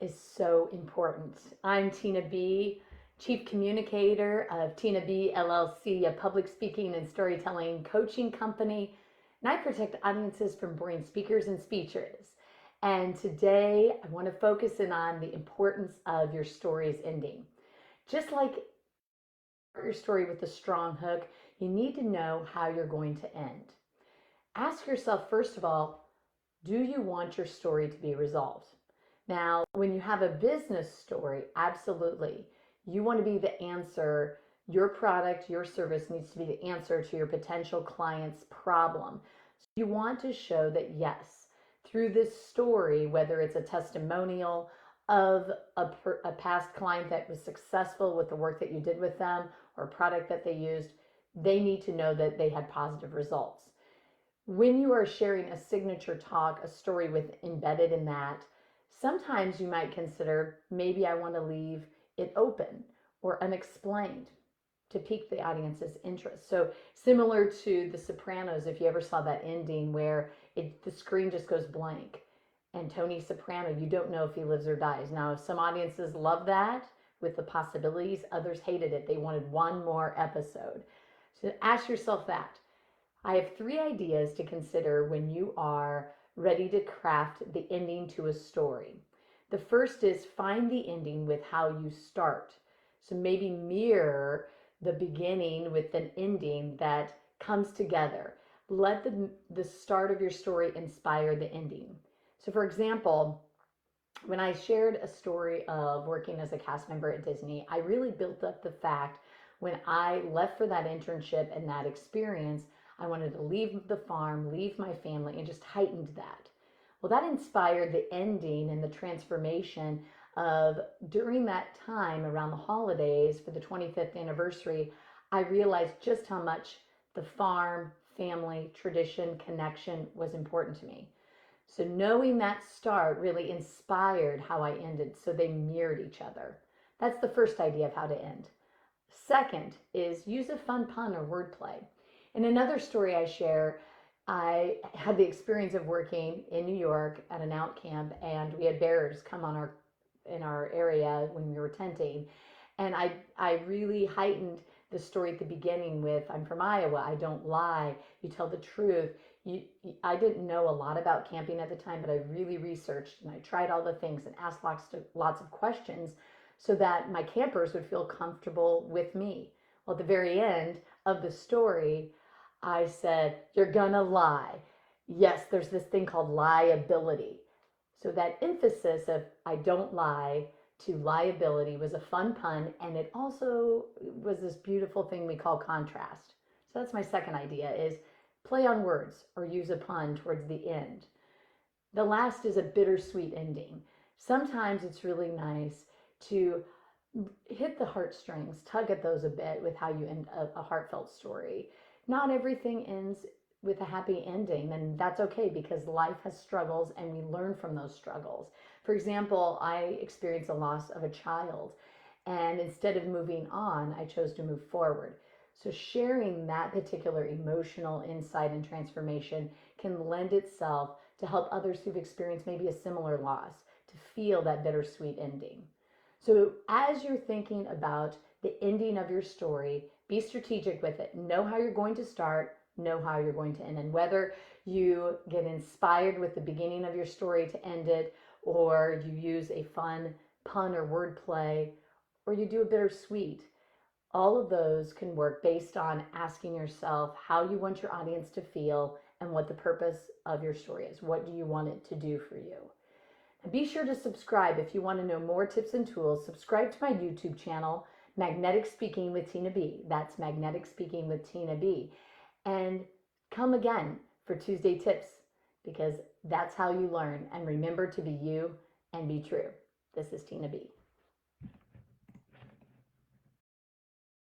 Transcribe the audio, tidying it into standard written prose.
is so important. I'm Tina B, Chief Communicator of Tina B LLC, a public speaking and storytelling coaching company, and I protect audiences from boring speakers and speeches. And today I want to focus in on the importance of your story's ending. Just like your story with a strong hook, you need to know how you're going to end. Ask yourself, first of all, do you want your story to be resolved? Now, when you have a business story, absolutely. You want to be the answer. Your product, your service needs to be the answer to your potential client's problem. So you want to show that, yes, through this story, whether it's a testimonial of a past client that was successful with the work that you did with them or a product that they used, they need to know that they had positive results. When you are sharing a signature talk, a story with embedded in that, sometimes you might consider, maybe I want to leave it open or unexplained to pique the audience's interest. So similar to The Sopranos, if you ever saw that ending where the screen just goes blank and Tony Soprano, you don't know if he lives or dies. Now, some audiences love that with the possibilities. Others hated it. They wanted one more episode. So ask yourself that. I have 3 ideas to consider when you are ready to craft the ending to a story. The first is find the ending with how you start. So maybe mirror the beginning with an ending that comes together. Let the start of your story inspire the ending. So for example, when I shared a story of working as a cast member at Disney, I really built up the fact when I left for that internship and that experience, I wanted to leave the farm, leave my family, and just heightened that. Well, that inspired the ending and the transformation of during that time around the holidays for the 25th anniversary, I realized just how much the farm, family, tradition, connection was important to me. So knowing that start really inspired how I ended, so they mirrored each other. That's the first idea of how to end. Second is use a fun pun or wordplay. In another story I share, I had the experience of working in New York at an out camp, and we had bears come in our area when we were tenting, and I really heightened the story at the beginning with, I'm from Iowa, I don't lie, you tell the truth. I didn't know a lot about camping at the time, but I really researched and I tried all the things and asked lots of questions so that my campers would feel comfortable with me. Well, at the very end of the story, I said, you're gonna lie. Yes, there's this thing called liability. So that emphasis of I don't lie to liability was a fun pun, and it also was this beautiful thing we call contrast. So that's my second idea is play on words or use a pun towards the end. The last is a bittersweet ending. Sometimes it's really nice to hit the heartstrings, tug at those a bit with how you end a heartfelt story. Not everything ends with a happy ending, and that's okay because life has struggles and we learn from those struggles. For example, I experienced a loss of a child, and instead of moving on, I chose to move forward. So sharing that particular emotional insight and transformation can lend itself to help others who've experienced maybe a similar loss to feel that bittersweet ending. So as you're thinking about the ending of your story, be strategic with it. Know how you're going to start, know how you're going to end. And whether you get inspired with the beginning of your story to end it, or you use a fun pun or word play, or you do a bittersweet, all of those can work based on asking yourself how you want your audience to feel and what the purpose of your story is. What do you want it to do for you? And be sure to subscribe if you want to know more tips and tools. Subscribe to my YouTube channel, Magnetic Speaking with Tina B. That's Magnetic Speaking with Tina B. And come again for Tuesday tips, because that's how you learn. And remember to be you and be true. This is Tina B.